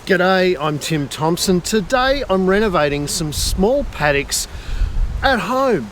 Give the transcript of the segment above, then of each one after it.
G'day, I'm Tim Thompson. Today I'm renovating some small paddocks at home.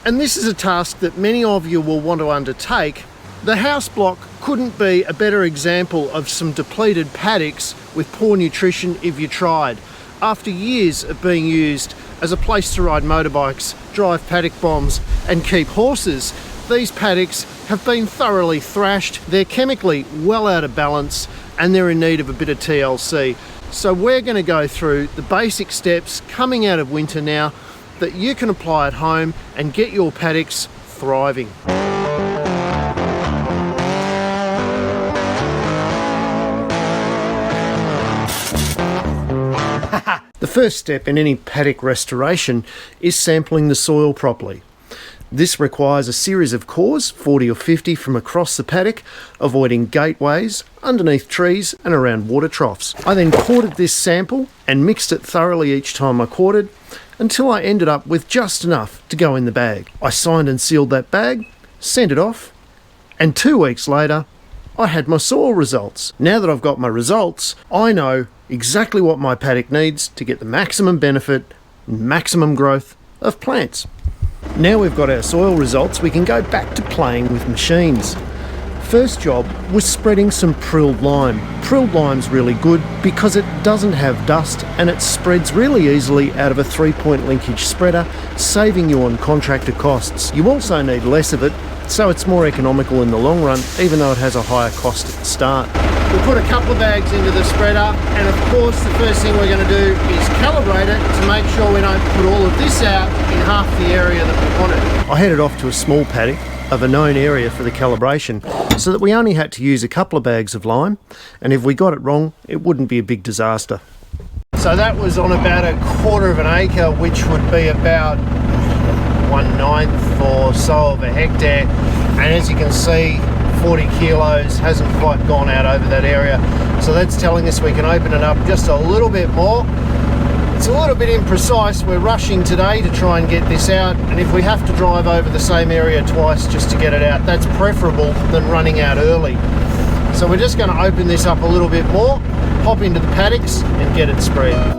And this is a task that many of you will want to undertake. The house block couldn't be a better example of some depleted paddocks with poor nutrition if you tried. After years of being used as a place to ride motorbikes, drive paddock bombs and keep horses, these paddocks have been thoroughly thrashed. They're chemically well out of balance and they're in need of a bit of TLC. So we're going to go through the basic steps coming out of winter now that you can apply at home and get your paddocks thriving. The first step in any paddock restoration is sampling the soil properly. This requires a series of cores, 40 or 50 from across the paddock, avoiding gateways, underneath trees and around water troughs. I then quartered this sample and mixed it thoroughly each time I quartered until I ended up with just enough to go in the bag. I signed and sealed that bag, sent it off, and 2 weeks later I had my soil results. Now that I've got my results, I know exactly what my paddock needs to get the maximum benefit and maximum growth of plants. Now we've got our soil results, we can go back to playing with machines. First job was spreading some prilled lime. Prilled lime's really good because it doesn't have dust and it spreads really easily out of a 3-point linkage spreader, saving you on contractor costs. You also need less of it, so it's more economical in the long run, even though it has a higher cost at the start. We put a couple of bags into the spreader, and of course the first thing we're going to do is calibrate it to make sure we don't put all of this out in half the area that we wanted. I headed off to a small paddock of a known area for the calibration so that we only had to use a couple of bags of lime, and if we got it wrong it wouldn't be a big disaster. So that was on about 1/4 of an acre, which would be about 1/9 or so of a hectare, and as you can see 40 kilos hasn't quite gone out over that area, so that's telling us we can open it up just a little bit more. It's a little bit imprecise. We're rushing today to try and get this out, and if we have to drive over the same area twice just to get it out, that's preferable than running out early. So we're just going to open this up a little bit more, hop into the paddocks and get it spread.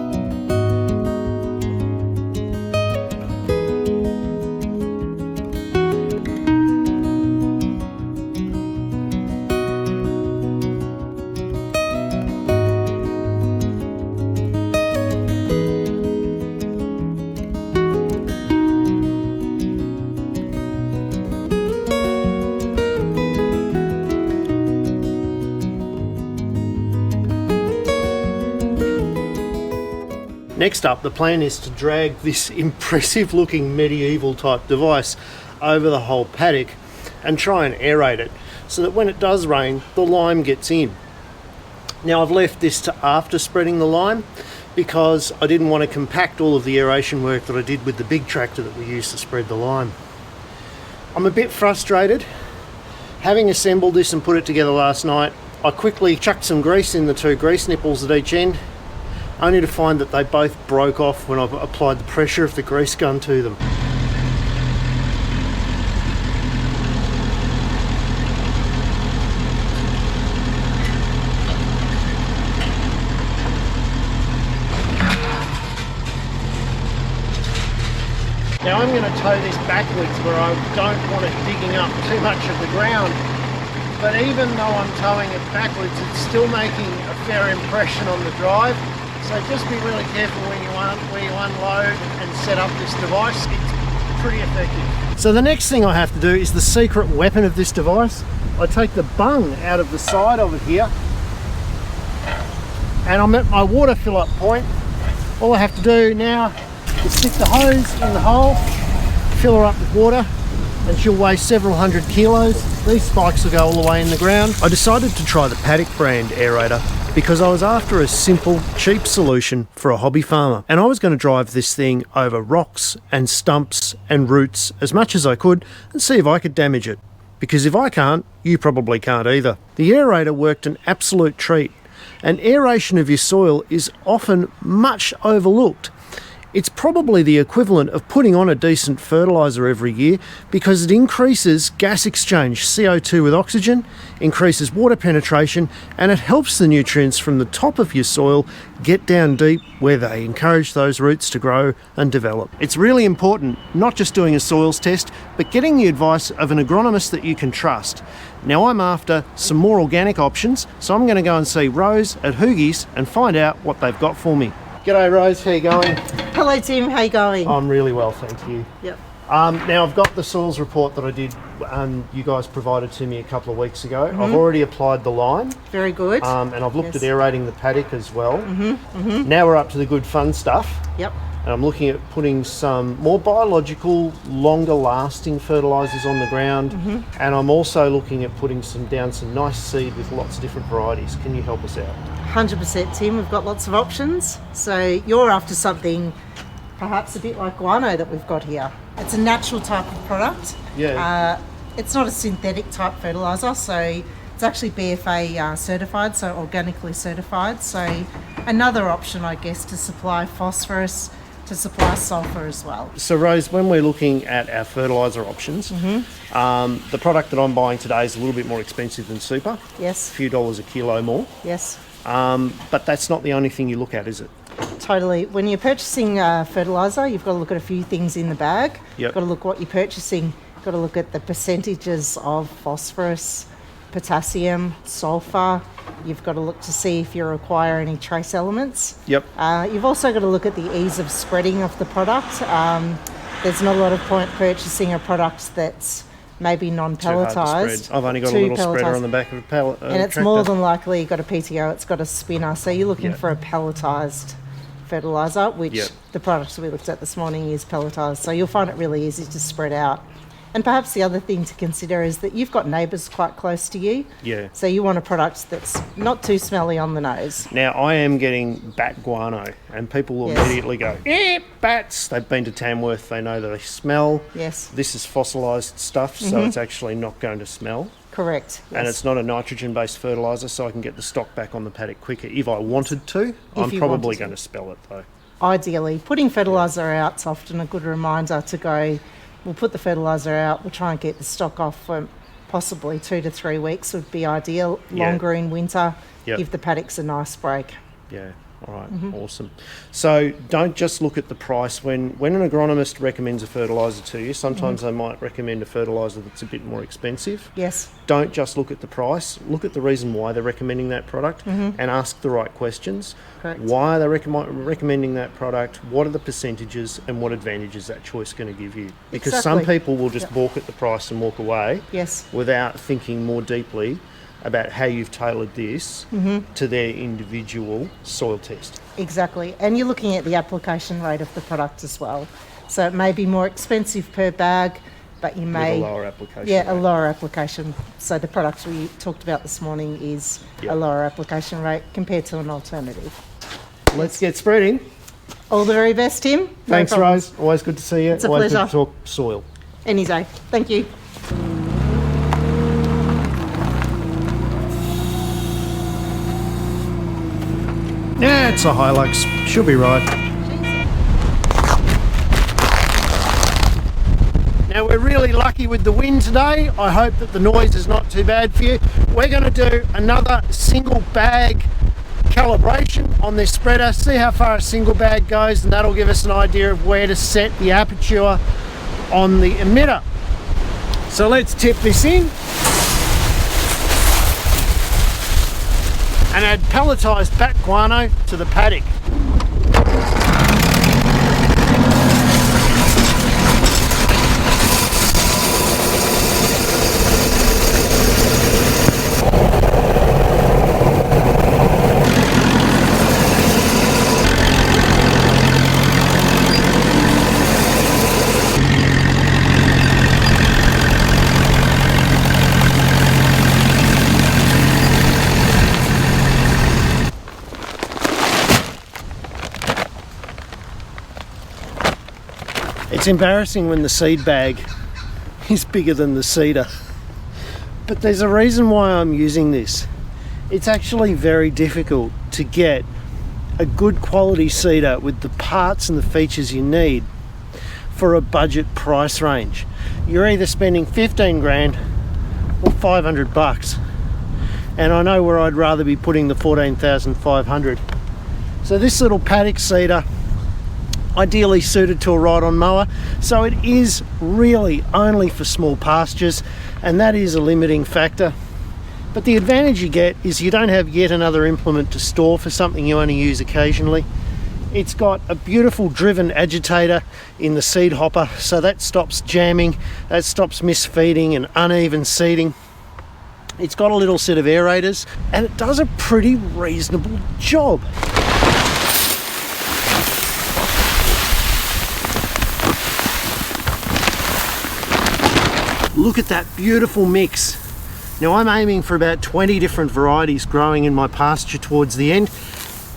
Next up, the plan is to drag this impressive looking medieval type device over the whole paddock and try and aerate it so that when it does rain, the lime gets in. Now I've left this to after spreading the lime because I didn't want to compact all of the aeration work that I did with the big tractor that we used to spread the lime. I'm a bit frustrated. Having assembled this and put it together last night, I quickly chucked some grease in the 2 grease nipples at each end, only to find that they both broke off when I applied the pressure of the grease gun to them. Now I'm going to tow this backwards where I don't want it digging up too much of the ground, but even though I'm towing it backwards, it's still making a fair impression on the drive. So just be really careful when you unload and set up this device. It's pretty effective. So the next thing I have to do is the secret weapon of this device. I take the bung out of the side of it here, and I'm at my water fill up point. All I have to do now is stick the hose in the hole, fill her up with water, and she'll weigh several hundred kilos. These spikes will go all the way in the ground. I decided to try the Paddock brand aerator because I was after a simple, cheap solution for a hobby farmer, and I was going to drive this thing over rocks and stumps and roots as much as I could and see if I could damage it, because if I can't, you probably can't either. The aerator worked an absolute treat, and aeration of your soil is often much overlooked. It's probably the equivalent of putting on a decent fertiliser every year because it increases gas exchange, CO2 with oxygen, increases water penetration, and it helps the nutrients from the top of your soil get down deep where they encourage those roots to grow and develop. It's really important not just doing a soils test, but getting the advice of an agronomist that you can trust. Now I'm after some more organic options, so I'm going to go and see Rose at Hoogie's and find out what they've got for me. G'day Rose, how you going? Hello Tim, how you going? I'm really well, thank you. Yep. Now I've got the soils report that I did, you guys provided to me a couple of weeks ago. I've already applied the lime. Very good. And I've looked at aerating the paddock as well. Now we're up to the good fun stuff. Yep. And I'm looking at putting some more biological, longer lasting fertilisers on the ground. And I'm also looking at putting down some nice seed with lots of different varieties. Can you help us out? 100% Tim, we've got lots of options. So you're after something perhaps a bit like guano that we've got here. It's a natural type of product. Yeah. It's not a synthetic type fertiliser, so it's actually BFA certified, so organically certified. So another option, I guess, to supply phosphorus, to supply sulphur as well. So Rose, when we're looking at our fertiliser options, the product that I'm buying today is a little bit more expensive than super. Yes. A few dollars a kilo more. Yes. But that's not the only thing you look at, is it? Totally. When you're purchasing fertiliser, you've got to look at a few things in the bag. Yep. You've got to look what you're purchasing. You've got to look at the percentages of phosphorus, potassium, sulphur. You've got to look to see if you require any trace elements. Yep. You've also got to look at the ease of spreading of the product. There's not a lot of point purchasing a product that's maybe non-pelletised. I've only got a little spreader on the back of a pallet. And it's more than likely got a PTO, it's got a spinner. So you're looking for a pelletised fertiliser, which the product we looked at this morning is pelletised. So you'll find it really easy to spread out. And perhaps the other thing to consider is that you've got neighbours quite close to you. Yeah. So you want a product that's not too smelly on the nose. Now, I am getting bat guano, and people will immediately go, bats! They've been to Tamworth, they know that they smell. Yes. This is fossilised stuff, so it's actually not going to smell. Correct. Yes. And it's not a nitrogen-based fertiliser, so I can get the stock back on the paddock quicker. If I wanted to, I'm probably going to spell it, though. Ideally. Putting fertiliser out's often a good reminder to go, we'll put the fertiliser out, we'll try and get the stock off for possibly 2 to 3 weeks would be ideal. Longer in winter, give the paddocks a nice break. Yeah, all right, awesome. So don't just look at the price. When an agronomist recommends a fertiliser to you, sometimes they might recommend a fertiliser that's a bit more expensive. Yes. Don't just look at the price, look at the reason why they're recommending that product and ask the right questions. Correct. Why are they recommending that product? What are the percentages and what advantages that choice going to give you? Because some people will just balk at the price and walk away without thinking more deeply about how you've tailored this to their individual soil test. Exactly. And you're looking at the application rate of the product as well. So it may be more expensive per bag, but you may... With a lower application rate. A lower application. So the product we talked about this morning is a lower application rate compared to an alternative. Let's get spreading. All the very best, Tim. Thanks, Rose. Always good to see you. It's a Always pleasure. good to talk soil. Any day. Thank you. Yeah, it's a Hilux. She'll be right. Now we're really lucky with the wind today. I hope that the noise is not too bad for you. We're going to do another single bag calibration on this spreader, see how far a single bag goes, and that'll give us an idea of where to set the aperture on the emitter. So let's tip this in and add pelletised bat guano to the paddock. It's embarrassing when the seed bag is bigger than the seeder, but there's a reason why I'm using this. It's actually very difficult to get a good quality seeder with the parts and the features you need for a budget price range. You're either spending 15 grand or 500 bucks. And I know where I'd rather be putting the 14,500. So this little paddock seeder, ideally suited to a ride-on mower, so it is really only for small pastures, and that is a limiting factor. But the advantage you get is you don't have yet another implement to store for something you only use occasionally. It's got a beautiful driven agitator in the seed hopper, so that stops jamming, that stops misfeeding and uneven seeding. It's got a little set of aerators, and it does a pretty reasonable job. Look at that beautiful mix. Now I'm aiming for about 20 different varieties growing in my pasture towards the end.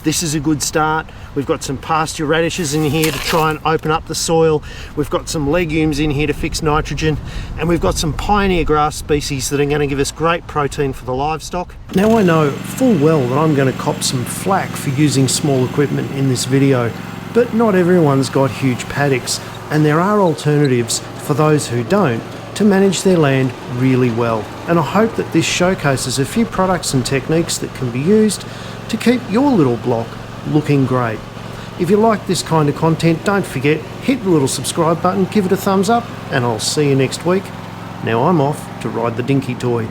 This is a good start. We've got some pasture radishes in here to try and open up the soil. We've got some legumes in here to fix nitrogen, and we've got some pioneer grass species that are going to give us great protein for the livestock. Now I know full well that I'm going to cop some flack for using small equipment in this video, but not everyone's got huge paddocks, and there are alternatives for those who don't to manage their land really well. And I hope that this showcases a few products and techniques that can be used to keep your little block looking great. If you like this kind of content, don't forget, hit the little subscribe button, give it a thumbs up, and I'll see you next week. Now I'm off to ride the dinky toy.